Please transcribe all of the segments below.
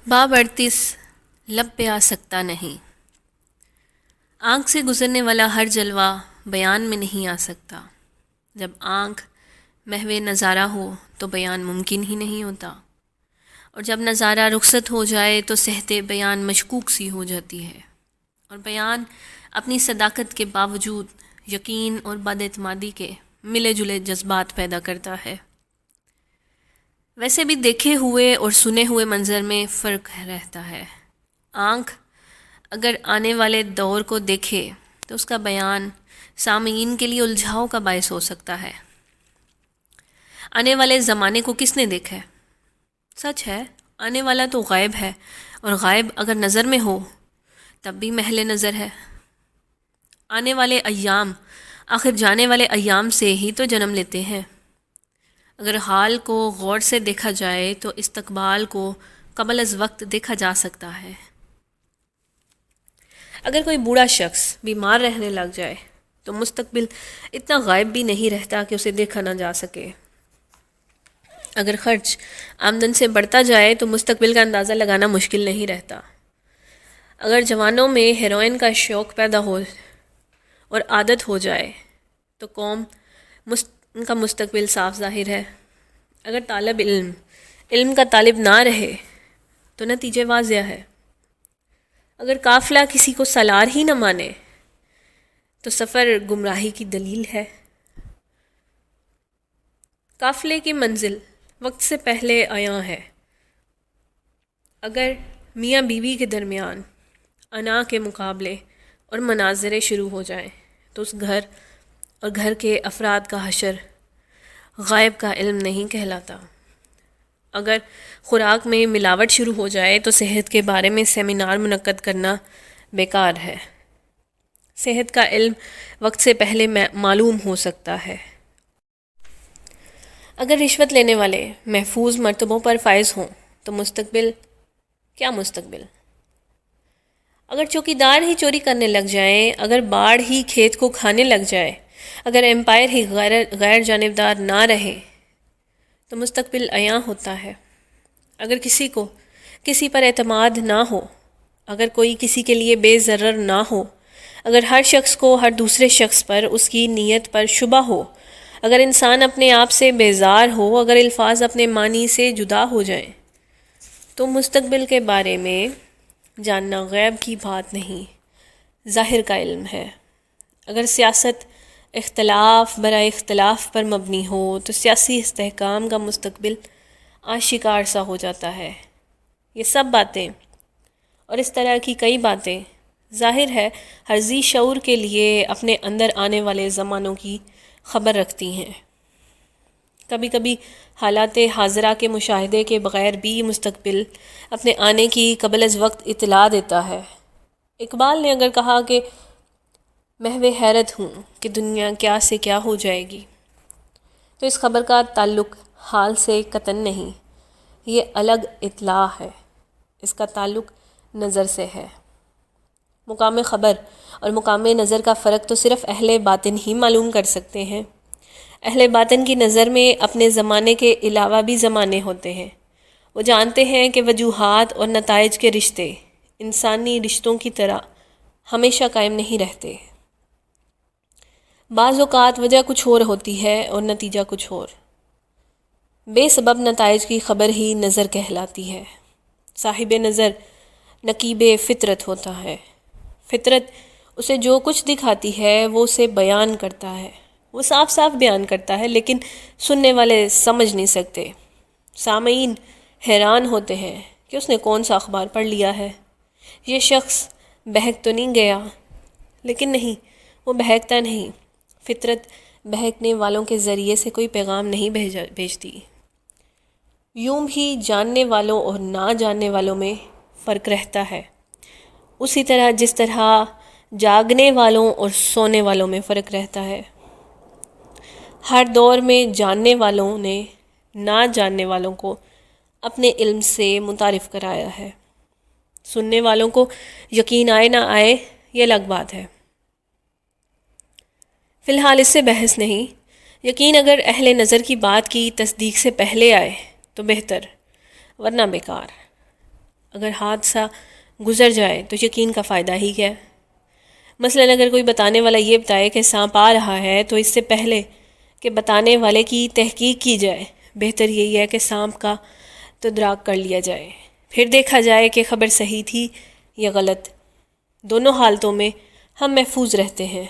باب 38 لب پہ آ سکتا نہیں۔ آنکھ سے گزرنے والا ہر جلوہ بیان میں نہیں آ سکتا۔ جب آنکھ محو نظارہ ہو تو بیان ممکن ہی نہیں ہوتا، اور جب نظارہ رخصت ہو جائے تو صحت بیان مشکوک سی ہو جاتی ہے، اور بیان اپنی صداقت کے باوجود یقین اور بد اعتمادی کے ملے جلے جذبات پیدا کرتا ہے۔ ویسے بھی دیکھے ہوئے اور سنے ہوئے منظر میں فرق رہتا ہے۔ آنکھ اگر آنے والے دور کو دیکھے تو اس کا بیان سامعین کے لیے الجھاؤ کا باعث ہو سکتا ہے۔ آنے والے زمانے کو کس نے دیکھا ہے؟ سچ ہے، آنے والا تو غائب ہے، اور غائب اگر نظر میں ہو تب بھی محل نظر ہے۔ آنے والے ایام آخر جانے والے ایام سے ہی تو جنم لیتے ہیں۔ اگر حال کو غور سے دیکھا جائے تو استقبال کو قبل از وقت دیکھا جا سکتا ہے۔ اگر کوئی بوڑھا شخص بیمار رہنے لگ جائے تو مستقبل اتنا غائب بھی نہیں رہتا کہ اسے دیکھا نہ جا سکے۔ اگر خرچ آمدن سے بڑھتا جائے تو مستقبل کا اندازہ لگانا مشکل نہیں رہتا۔ اگر جوانوں میں ہیروئن کا شوق پیدا ہو اور عادت ہو جائے تو قوم ان کا مستقبل صاف ظاہر ہے۔ اگر طالب علم کا طالب نہ رہے تو نتیجے واضح ہے۔ اگر قافلہ کسی کو سالار ہی نہ مانے تو سفر گمراہی کی دلیل ہے۔ قافلے کی منزل وقت سے پہلے عیاں ہے۔ اگر میاں بیوی کے درمیان انا کے مقابلے اور مناظرے شروع ہو جائیں تو اس گھر اور گھر کے افراد کا حشر غائب کا علم نہیں کہلاتا۔ اگر خوراک میں ملاوٹ شروع ہو جائے تو صحت کے بارے میں سیمینار منعقد کرنا بیکار ہے۔ صحت کا علم وقت سے پہلے معلوم ہو سکتا ہے۔ اگر رشوت لینے والے محفوظ مرتبوں پر فائز ہوں تو مستقبل کیا مستقبل؟ اگر چوکیدار ہی چوری کرنے لگ جائیں، اگر باڑ ہی کھیت کو کھانے لگ جائے، اگر امپائر ہی غیر جانبدار نہ رہے تو مستقبل عیاں ہوتا ہے۔ اگر کسی کو کسی پر اعتماد نہ ہو، اگر کوئی کسی کے لیے بے ضرر نہ ہو، اگر ہر شخص کو ہر دوسرے شخص پر اس کی نیت پر شبہ ہو، اگر انسان اپنے آپ سے بیزار ہو، اگر الفاظ اپنے معنی سے جدا ہو جائیں تو مستقبل کے بارے میں جاننا غیب کی بات نہیں، ظاہر کا علم ہے۔ اگر سیاست اختلاف برائے اختلاف پر مبنی ہو تو سیاسی استحکام کا مستقبل آشکار سا ہو جاتا ہے۔ یہ سب باتیں اور اس طرح کی کئی باتیں ظاہر ہے ہر ذی شعور کے لیے اپنے اندر آنے والے زمانوں کی خبر رکھتی ہیں۔ کبھی کبھی حالات حاضرہ کے مشاہدے کے بغیر بھی مستقبل اپنے آنے کی قبل از وقت اطلاع دیتا ہے۔ اقبال نے اگر کہا کہ محو حیرت ہوں کہ دنیا کیا سے کیا ہو جائے گی، تو اس خبر کا تعلق حال سے قطعاً نہیں، یہ الگ اطلاع ہے، اس کا تعلق نظر سے ہے۔ مقام خبر اور مقام نظر کا فرق تو صرف اہل باطن ہی معلوم کر سکتے ہیں۔ اہل باطن کی نظر میں اپنے زمانے کے علاوہ بھی زمانے ہوتے ہیں۔ وہ جانتے ہیں کہ وجوہات اور نتائج کے رشتے انسانی رشتوں کی طرح ہمیشہ قائم نہیں رہتے۔ بعض اوقات وجہ کچھ اور ہوتی ہے اور نتیجہ کچھ اور۔ بے سبب نتائج کی خبر ہی نظر کہلاتی ہے۔ صاحب نظر نقیب فطرت ہوتا ہے۔ فطرت اسے جو کچھ دکھاتی ہے وہ اسے بیان کرتا ہے، وہ صاف صاف بیان کرتا ہے، لیکن سننے والے سمجھ نہیں سکتے۔ سامعین حیران ہوتے ہیں کہ اس نے کون سا اخبار پڑھ لیا ہے، یہ شخص بہک تو نہیں گیا؟ لیکن نہیں، وہ بہکتا نہیں۔ فطرت بہکنے والوں کے ذریعے سے کوئی پیغام نہیں بھیجتی۔ یوں بھی جاننے والوں اور نہ جاننے والوں میں فرق رہتا ہے، اسی طرح جس طرح جاگنے والوں اور سونے والوں میں فرق رہتا ہے۔ ہر دور میں جاننے والوں نے نہ جاننے والوں کو اپنے علم سے متعارف کرایا ہے۔ سننے والوں کو یقین آئے نہ آئے یہ الگ بات ہے۔ فی الحال اس سے بحث نہیں۔ یقین اگر اہل نظر کی بات کی تصدیق سے پہلے آئے تو بہتر، ورنہ بیکار۔ اگر حادثہ گزر جائے تو یقین کا فائدہ ہی کیا ہے؟ مثلاً اگر کوئی بتانے والا یہ بتائے کہ سانپ آ رہا ہے تو اس سے پہلے کہ بتانے والے کی تحقیق کی جائے، بہتر یہی ہے کہ سانپ کا تدراک کر لیا جائے، پھر دیکھا جائے کہ خبر صحیح تھی یا غلط۔ دونوں حالتوں میں ہم محفوظ رہتے ہیں۔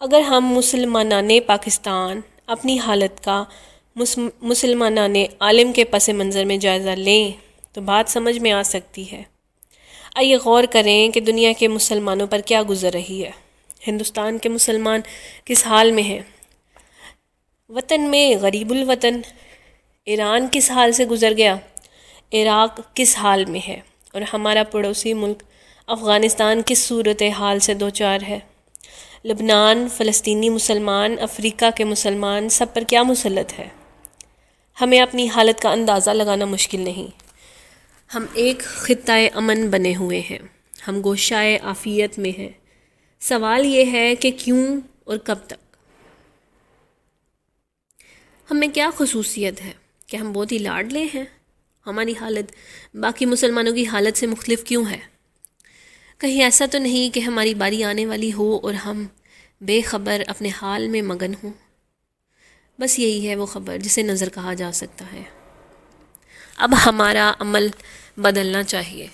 اگر ہم مسلمانان پاکستان اپنی حالت کا مسلمانان عالم کے پس منظر میں جائزہ لیں تو بات سمجھ میں آ سکتی ہے۔ آئیے غور کریں کہ دنیا کے مسلمانوں پر کیا گزر رہی ہے۔ ہندوستان کے مسلمان کس حال میں ہیں؟ وطن میں غریب الوطن۔ ایران کس حال سے گزر گیا؟ عراق کس حال میں ہے؟ اور ہمارا پڑوسی ملک افغانستان کس صورت حال سے دوچار ہے؟ لبنان، فلسطینی مسلمان، افریقہ کے مسلمان، سب پر کیا مسلط ہے؟ ہمیں اپنی حالت کا اندازہ لگانا مشکل نہیں۔ ہم ایک خطۂ امن بنے ہوئے ہیں، ہم گوشۂ عافیت میں ہیں۔ سوال یہ ہے کہ کیوں اور کب تک؟ ہم میں کیا خصوصیت ہے کہ ہم بہت ہی لاڈلے ہیں؟ ہماری حالت باقی مسلمانوں کی حالت سے مختلف کیوں ہے؟ کہیں ایسا تو نہیں کہ ہماری باری آنے والی ہو اور ہم بے خبر اپنے حال میں مگن ہوں؟ بس یہی ہے وہ خبر جسے نظر کہا جا سکتا ہے۔ اب ہمارا عمل بدلنا چاہیے،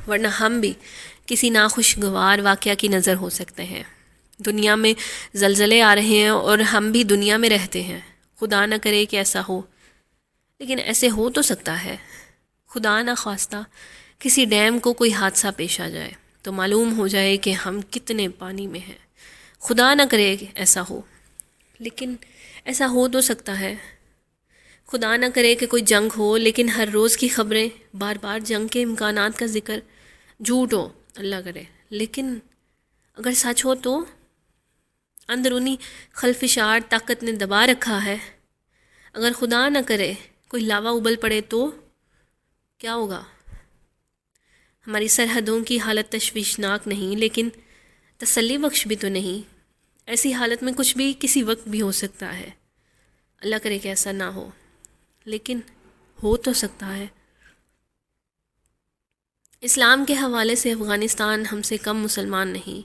ورنہ ہم بھی کسی ناخوشگوار واقعہ کی نظر ہو سکتے ہیں۔ دنیا میں زلزلے آ رہے ہیں اور ہم بھی دنیا میں رہتے ہیں۔ خدا نہ کرے کہ ایسا ہو، لیکن ایسے ہو تو سکتا ہے۔ خدا نہ خواستہ کسی ڈیم کو کوئی حادثہ پیش آ جائے تو معلوم ہو جائے کہ ہم کتنے پانی میں ہیں۔ خدا نہ کرے کہ ایسا ہو، لیکن ایسا ہو تو سکتا ہے۔ خدا نہ کرے کہ کوئی جنگ ہو، لیکن ہر روز کی خبریں بار بار جنگ کے امکانات کا ذکر جھوٹ ہو، اللہ کرے، لیکن اگر سچ ہو تو اندرونی خلفشار طاقت نے دبا رکھا ہے۔ اگر خدا نہ کرے کوئی لاوا ابل پڑے تو کیا ہوگا؟ ہماری سرحدوں کی حالت تشویشناک نہیں، لیکن تسلی بخش بھی تو نہیں۔ ایسی حالت میں کچھ بھی کسی وقت بھی ہو سکتا ہے۔ اللہ کرے کہ ایسا نہ ہو، لیکن ہو تو سکتا ہے۔ اسلام کے حوالے سے افغانستان ہم سے کم مسلمان نہیں،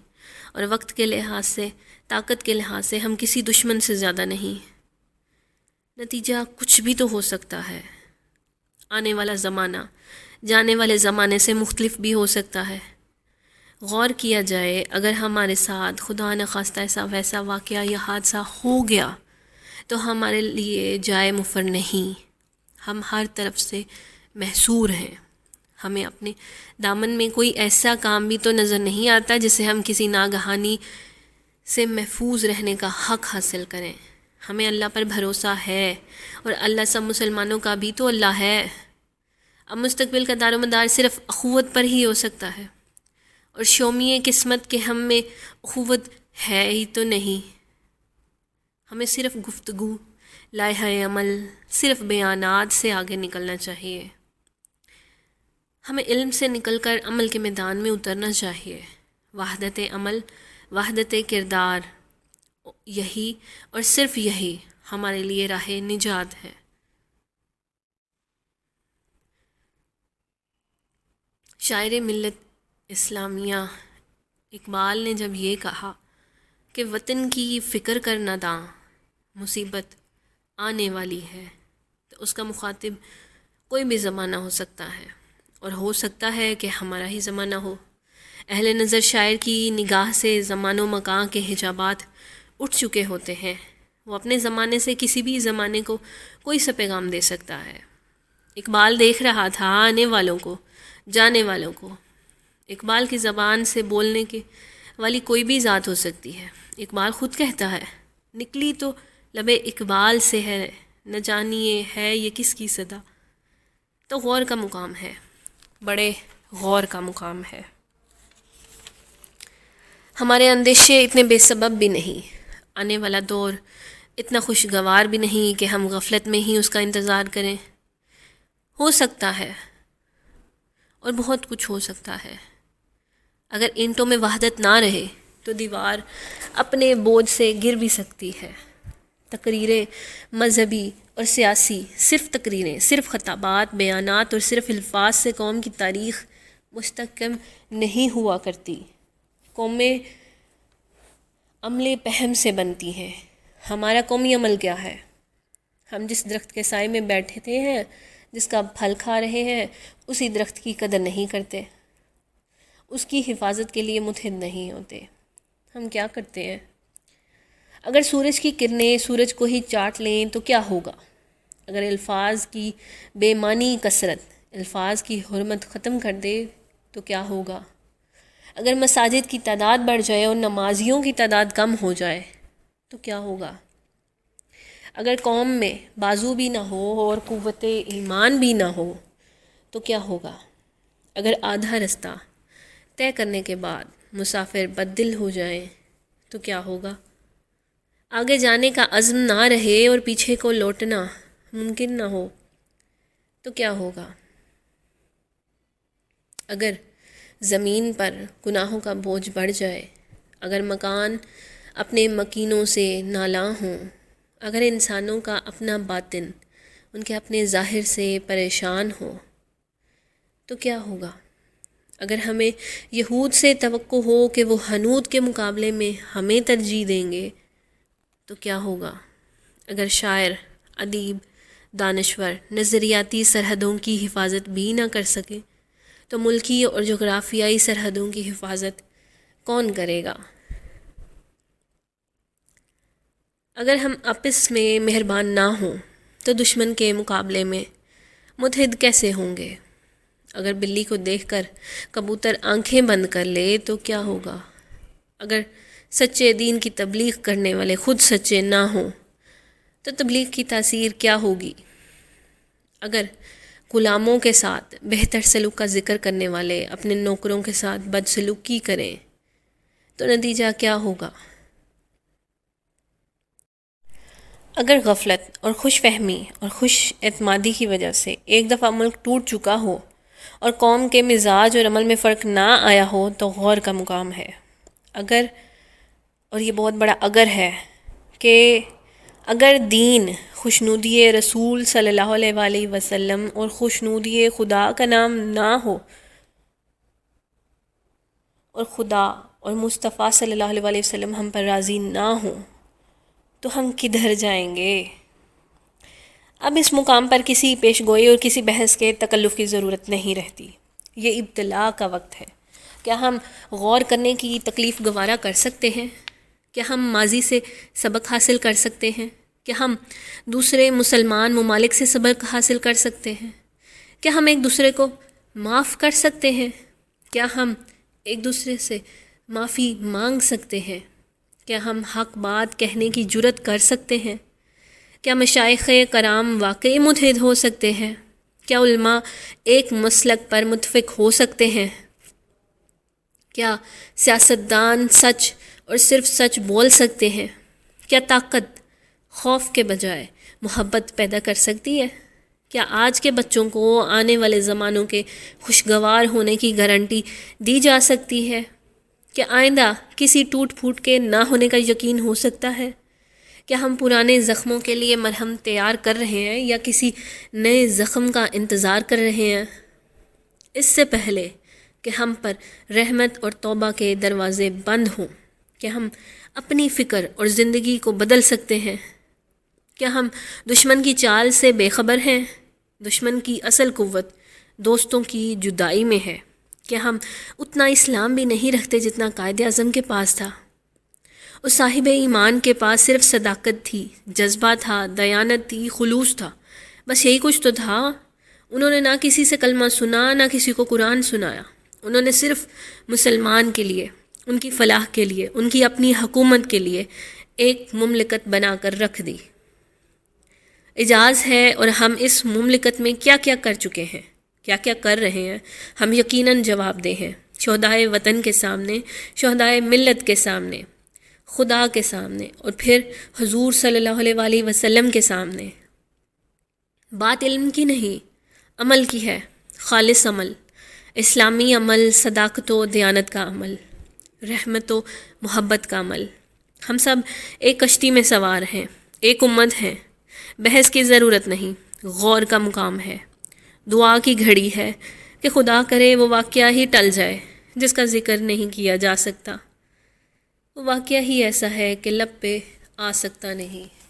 اور وقت کے لحاظ سے، طاقت کے لحاظ سے ہم کسی دشمن سے زیادہ نہیں۔ نتیجہ کچھ بھی تو ہو سکتا ہے۔ آنے والا زمانہ جانے والے زمانے سے مختلف بھی ہو سکتا ہے۔ غور کیا جائے، اگر ہمارے ساتھ خدا نخواستہ ایسا ویسا واقعہ یا حادثہ ہو گیا تو ہمارے لیے جائے مفر نہیں۔ ہم ہر طرف سے محصور ہیں۔ ہمیں اپنے دامن میں کوئی ایسا کام بھی تو نظر نہیں آتا جسے ہم کسی ناگہانی سے محفوظ رہنے کا حق حاصل کریں۔ ہمیں اللہ پر بھروسہ ہے، اور اللہ سب مسلمانوں کا بھی تو اللہ ہے۔ اب مستقبل کا دار و مدار صرف اخوت پر ہی ہو سکتا ہے، اور شومیِ قسمت کے ہم میں اخوت ہے ہی تو نہیں۔ ہمیں صرف گفتگو، لائحہ عمل، صرف بیانات سے آگے نکلنا چاہیے۔ ہمیں علم سے نکل کر عمل کے میدان میں اترنا چاہیے۔ وحدت عمل، وحدت کردار، یہی اور صرف یہی ہمارے لیے راہ نجات ہے۔ شاعر ملت اسلامیہ اقبال نے جب یہ کہا کہ وطن کی فکر کر ناداں، مصیبت آنے والی ہے، تو اس کا مخاطب کوئی بھی زمانہ ہو سکتا ہے، اور ہو سکتا ہے کہ ہمارا ہی زمانہ ہو۔ اہل نظر شاعر کی نگاہ سے زمان و مکان کے حجابات اٹھ چکے ہوتے ہیں۔ وہ اپنے زمانے سے کسی بھی زمانے کو کوئی سا پیغام دے سکتا ہے۔ اقبال دیکھ رہا تھا آنے والوں کو، جانے والوں کو۔ اقبال کی زبان سے بولنے کے والی کوئی بھی ذات ہو سکتی ہے۔ اقبال خود کہتا ہے، نکلی تو لب اقبال سے ہے، نہ جانیے ہے یہ کس کی صدا۔ تو غور کا مقام ہے، بڑے غور کا مقام ہے۔ ہمارے اندیشے اتنے بے سبب بھی نہیں، آنے والا دور اتنا خوشگوار بھی نہیں کہ ہم غفلت میں ہی اس کا انتظار کریں۔ ہو سکتا ہے، اور بہت کچھ ہو سکتا ہے۔ اگر اینٹوں میں وحدت نہ رہے تو دیوار اپنے بوجھ سے گر بھی سکتی ہے۔ تقریریں مذہبی اور سیاسی، صرف تقریریں، صرف خطابات، بیانات اور صرف الفاظ سے قوم کی تاریخ مستحکم نہیں ہوا کرتی۔ قومیں عمل پہم سے بنتی ہیں۔ ہمارا قومی عمل کیا ہے؟ ہم جس درخت کے سائے میں بیٹھے ہیں، جس کا پھل کھا رہے ہیں، اسی درخت کی قدر نہیں کرتے، اس کی حفاظت کے لیے متحد نہیں ہوتے۔ ہم کیا کرتے ہیں؟ اگر سورج کی کرنیں سورج کو ہی چاٹ لیں تو کیا ہوگا؟ اگر الفاظ کی بے معنی کثرت الفاظ کی حرمت ختم کر دے تو کیا ہوگا؟ اگر مساجد کی تعداد بڑھ جائے اور نمازیوں کی تعداد کم ہو جائے تو کیا ہوگا؟ اگر قوم میں بازو بھی نہ ہو اور قوت ایمان بھی نہ ہو تو کیا ہوگا؟ اگر آدھا رستہ طے کرنے کے بعد مسافر بددل ہو جائیں تو کیا ہوگا؟ آگے جانے کا عزم نہ رہے اور پیچھے کو لوٹنا ممکن نہ ہو تو کیا ہوگا؟ اگر زمین پر گناہوں کا بوجھ بڑھ جائے، اگر مکان اپنے مکینوں سے نالاں ہوں، اگر انسانوں کا اپنا باطن ان کے اپنے ظاہر سے پریشان ہو تو کیا ہوگا؟ اگر ہمیں یہود سے توقع ہو کہ وہ ہنود کے مقابلے میں ہمیں ترجیح دیں گے تو کیا ہوگا؟ اگر شاعر، ادیب، دانشور نظریاتی سرحدوں کی حفاظت بھی نہ کر سکے تو ملکی اور جغرافیائی سرحدوں کی حفاظت کون کرے گا؟ اگر ہم آپس میں مہربان نہ ہوں تو دشمن کے مقابلے میں متحد کیسے ہوں گے؟ اگر بلی کو دیکھ کر کبوتر آنکھیں بند کر لے تو کیا ہوگا؟ اگر سچے دین کی تبلیغ کرنے والے خود سچے نہ ہوں تو تبلیغ کی تاثیر کیا ہوگی؟ اگر غلاموں کے ساتھ بہتر سلوک کا ذکر کرنے والے اپنے نوکروں کے ساتھ بدسلوکی کریں تو نتیجہ کیا ہوگا؟ اگر غفلت اور خوش فہمی اور خوش اعتمادی کی وجہ سے ایک دفعہ ملک ٹوٹ چکا ہو اور قوم کے مزاج اور عمل میں فرق نہ آیا ہو تو غور کا مقام ہے۔ اگر، اور یہ بہت بڑا اگر ہے، کہ اگر دین خوشنودی رسول صلی اللہ علیہ وآلہ وسلم اور خوشنودی خدا کا نام نہ ہو اور خدا اور مصطفیٰ صلی اللہ علیہ وآلہ وسلم ہم پر راضی نہ ہوں تو ہم کدھر جائیں گے؟ اب اس مقام پر کسی پیش گوئی اور کسی بحث کے تکلف کی ضرورت نہیں رہتی۔ یہ ابتلا کا وقت ہے۔ کیا ہم غور کرنے کی تکلیف گوارا کر سکتے ہیں؟ کیا ہم ماضی سے سبق حاصل کر سکتے ہیں؟ کیا ہم دوسرے مسلمان ممالک سے سبق حاصل کر سکتے ہیں؟ کیا ہم ایک دوسرے کو معاف کر سکتے ہیں؟ کیا ہم ایک دوسرے سے معافی مانگ سکتے ہیں؟ کیا ہم حق بات کہنے کی جرت کر سکتے ہیں؟ کیا مشائخ کرام واقعی متحد ہو سکتے ہیں؟ کیا علماء ایک مسلک پر متفق ہو سکتے ہیں؟ کیا سیاستدان سچ اور صرف سچ بول سکتے ہیں؟ کیا طاقت خوف کے بجائے محبت پیدا کر سکتی ہے؟ کیا آج کے بچوں کو آنے والے زمانوں کے خوشگوار ہونے کی گارنٹی دی جا سکتی ہے؟ کیا آئندہ کسی ٹوٹ پھوٹ کے نہ ہونے کا یقین ہو سکتا ہے؟ کیا ہم پرانے زخموں کے لیے مرہم تیار کر رہے ہیں یا کسی نئے زخم کا انتظار کر رہے ہیں؟ اس سے پہلے کہ ہم پر رحمت اور توبہ کے دروازے بند ہوں، کیا ہم اپنی فکر اور زندگی کو بدل سکتے ہیں؟ کیا ہم دشمن کی چال سے بے خبر ہیں؟ دشمن کی اصل قوت دوستوں کی جدائی میں ہے۔ کیا ہم اتنا اسلام بھی نہیں رکھتے جتنا قائد اعظم کے پاس تھا؟ اس صاحب ایمان کے پاس صرف صداقت تھی، جذبہ تھا، دیانت تھی، خلوص تھا، بس یہی کچھ تو تھا۔ انہوں نے نہ کسی سے کلمہ سنا، نہ کسی کو قرآن سنایا۔ انہوں نے صرف مسلمان کے لیے، ان کی فلاح کے لیے، ان کی اپنی حکومت کے لیے ایک مملکت بنا کر رکھ دی۔ اعجاز ہے، اور ہم اس مملکت میں کیا کیا کر چکے ہیں، کیا کیا کر رہے ہیں، ہم یقیناً جواب دہ ہیں، شہدائے وطن کے سامنے، شہدائے ملت کے سامنے، خدا کے سامنے، اور پھر حضور صلی اللہ علیہ وآلہ وسلم کے سامنے۔ بات علم کی نہیں، عمل کی ہے، خالص عمل، اسلامی عمل، صداقت و دیانت کا عمل، رحمت و محبت کا عمل۔ ہم سب ایک کشتی میں سوار ہیں، ایک امت ہیں، بحث کی ضرورت نہیں، غور کا مقام ہے، دعا کی گھڑی ہے کہ خدا کرے وہ واقعہ ہی ٹل جائے جس کا ذکر نہیں کیا جا سکتا، وہ واقعہ ہی ایسا ہے کہ لب پہ آ سکتا نہیں۔